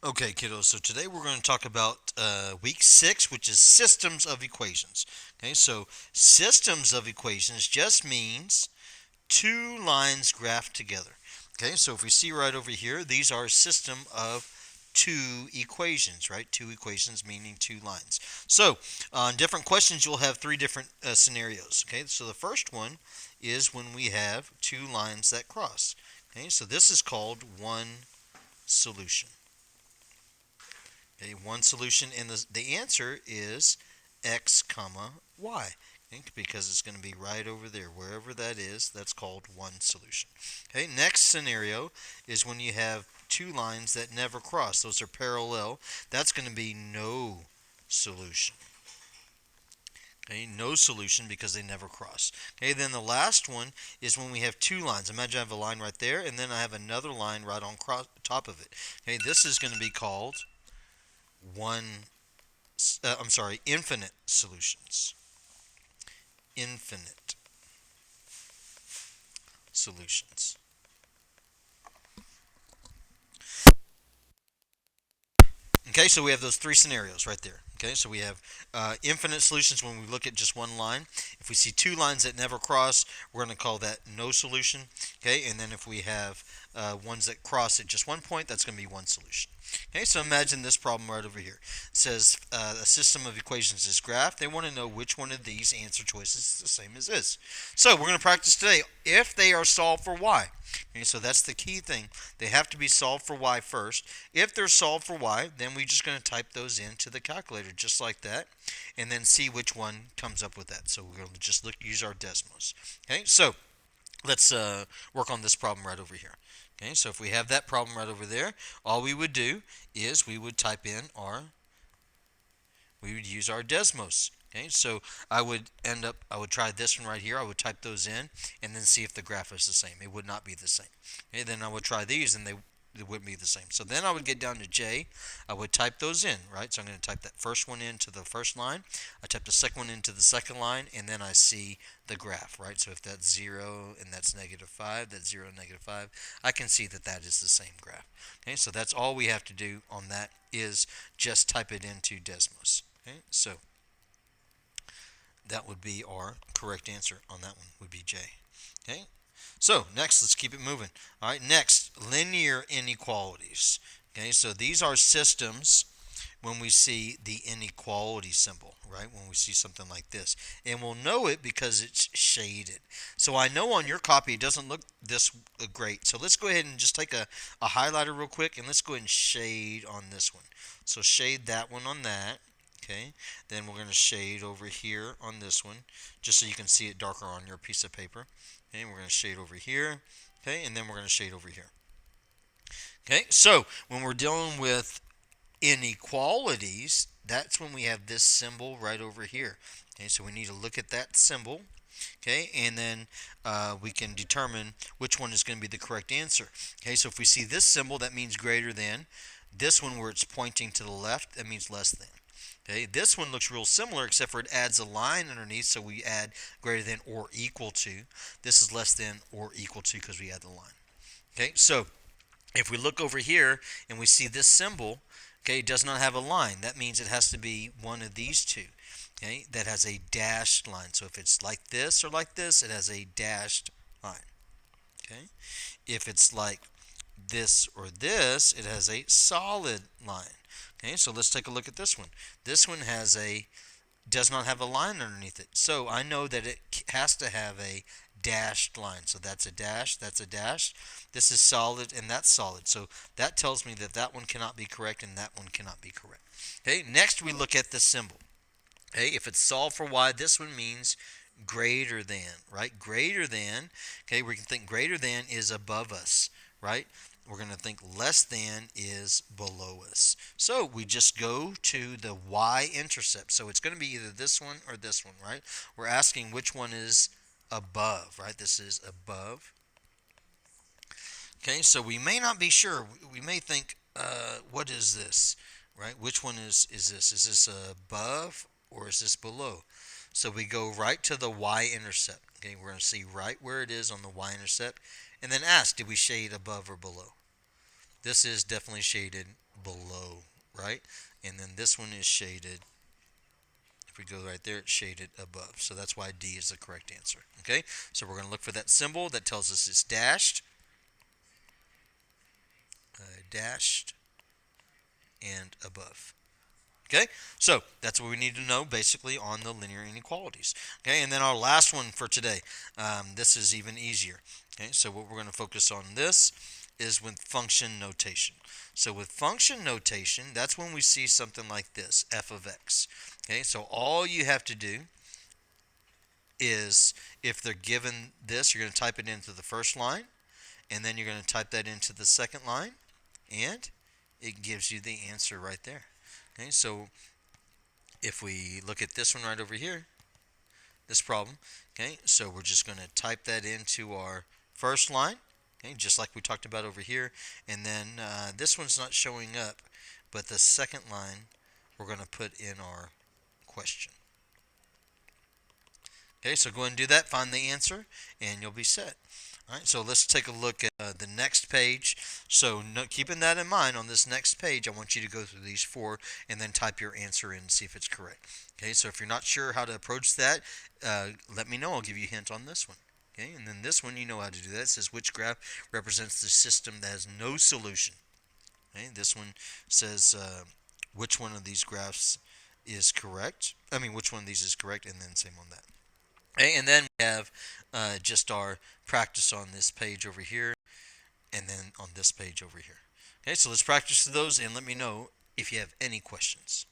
Okay, kiddos, so today we're going to talk about week 6, which is systems of equations. Okay, so systems of equations just means two lines graphed together. Okay, so if we see right over here, these are a system of two equations, right? Two equations meaning two lines. So on different questions, you'll have three different scenarios. Okay, so the first one is when we have two lines that cross. Okay, so this is called one solution. Okay, one solution, and the answer is x comma y. Okay, because it's going to be right over there, wherever that is. That's called one solution. Okay, next scenario is when you have two lines that never cross. Those are parallel. That's going to be no solution. Okay, no solution because they never cross. Okay, then the last one is when we have two lines. Imagine I have a line right there, and then I have another line right on top of it. Okay, this is going to be called one I'm sorry, infinite solutions. Infinite solutions. Okay, so we have those three scenarios right there. Okay, so we have infinite solutions when we look at just one line. If we see two lines that never cross, we're going to call that no solution. Okay, and then if we have ones that cross at just one point, that's going to be one solution. Okay, so imagine this problem right over here. It says a system of equations is graphed. They want to know which one of these answer choices is the same as this. So we're going to practice today if they are solved for y. Okay, so that's the key thing. They have to be solved for y first. If they're solved for y, then we're just going to type those into the calculator just like that, and then see which one comes up with that. So we're going to just use our Desmos. Okay, so let's work on this problem right over here. Okay, so if we have that problem right over there, all we would do is we would type in we would use our Desmos. Okay, so I would try this one right here. I would type those in and then see if the graph is the same. It would not be the same. Okay, then I would try these and they wouldn't be the same. So then I would get down to J. I would type those in, right? So I'm going to type that first one into the first line. I type the second one into the second line, and then I see the graph, right? So if that's 0 and that's -5, that's 0 and -5, I can see that that is the same graph. Okay, so that's all we have to do on that is just type it into Desmos. Okay, so that would be our correct answer on that one would be J. Okay, so next let's keep it moving. All right, next linear inequalities. Okay, so these are systems when we see the inequality symbol, right? When we see something like this. And we'll know it because it's shaded. So I know on your copy it doesn't look this great. So let's go ahead and just take a highlighter real quick and let's go ahead and shade on this one. So shade that one on that. Okay, then we're going to shade over here on this one just so you can see it darker on your piece of paper. Okay, we're going to shade over here. Okay, and then we're going to shade over here. Okay, so when we're dealing with inequalities, that's when we have this symbol right over here. Okay, so we need to look at that symbol. Okay, and then we can determine which one is going to be the correct answer. Okay, so if we see this symbol, that means greater than. This one where it's pointing to the left, that means less than. Okay, this one looks real similar except for it adds a line underneath, so we add greater than or equal to. This is less than or equal to because we add the line. Okay, so if we look over here and we see this symbol, okay, it does not have a line. That means it has to be one of these two, okay, that has a dashed line. So if it's like this or like this, it has a dashed line, okay. If it's like this or this, it has a solid line. Okay, so let's take a look at this one. This one does not have a line underneath it. So I know that it has to have a dashed line. So that's a dash, that's a dash. This is solid and that's solid. So that tells me that that one cannot be correct and that one cannot be correct. Okay, next we look at the symbol. Okay, if it's solved for y, this one means greater than, right? Greater than, okay, we can think greater than is above us, right? We're going to think less than is below us. So we just go to the y-intercept. So it's going to be either this one or this one, right? We're asking which one is above, right? This is above. Okay, so we may not be sure. We may think, what is this, right? Which one is this? Is this above or is this below? So we go right to the y-intercept. Okay, we're going to see right where it is on the y-intercept, and then ask, did we shade above or below? This is definitely shaded below, right? And then this one is shaded. If we go right there, it's shaded above. So that's why D is the correct answer. Okay, so we're going to look for that symbol that tells us it's dashed, dashed, and above. Okay, so that's what we need to know basically on the linear inequalities. Okay, and then our last one for today. This is even easier. Okay, so what we're going to focus on this is with function notation. So with function notation, that's when we see something like this, f of x. Okay, so all you have to do is if they're given this, you're going to type it into the first line, and then you're going to type that into the second line, and it gives you the answer right there. Okay, so if we look at this one right over here, this problem, okay, so we're just going to type that into our first line, okay, just like we talked about over here, and then this one's not showing up, but the second line we're going to put in our question. Okay, so go ahead and do that, find the answer, and you'll be set. All right, so let's take a look at the next page. So keeping that in mind, on this next page, I want you to go through these four and then type your answer in and see if it's correct. Okay, so if you're not sure how to approach that, let me know. I'll give you a hint on this one. Okay, and then this one, you know how to do that. It says which graph represents the system that has no solution. Okay, this one says which one of these graphs is correct. I mean, which one of these is correct, and then same on that. Okay, and then we have just our practice on this page over here, and then on this page over here. Okay, so let's practice those and let me know if you have any questions.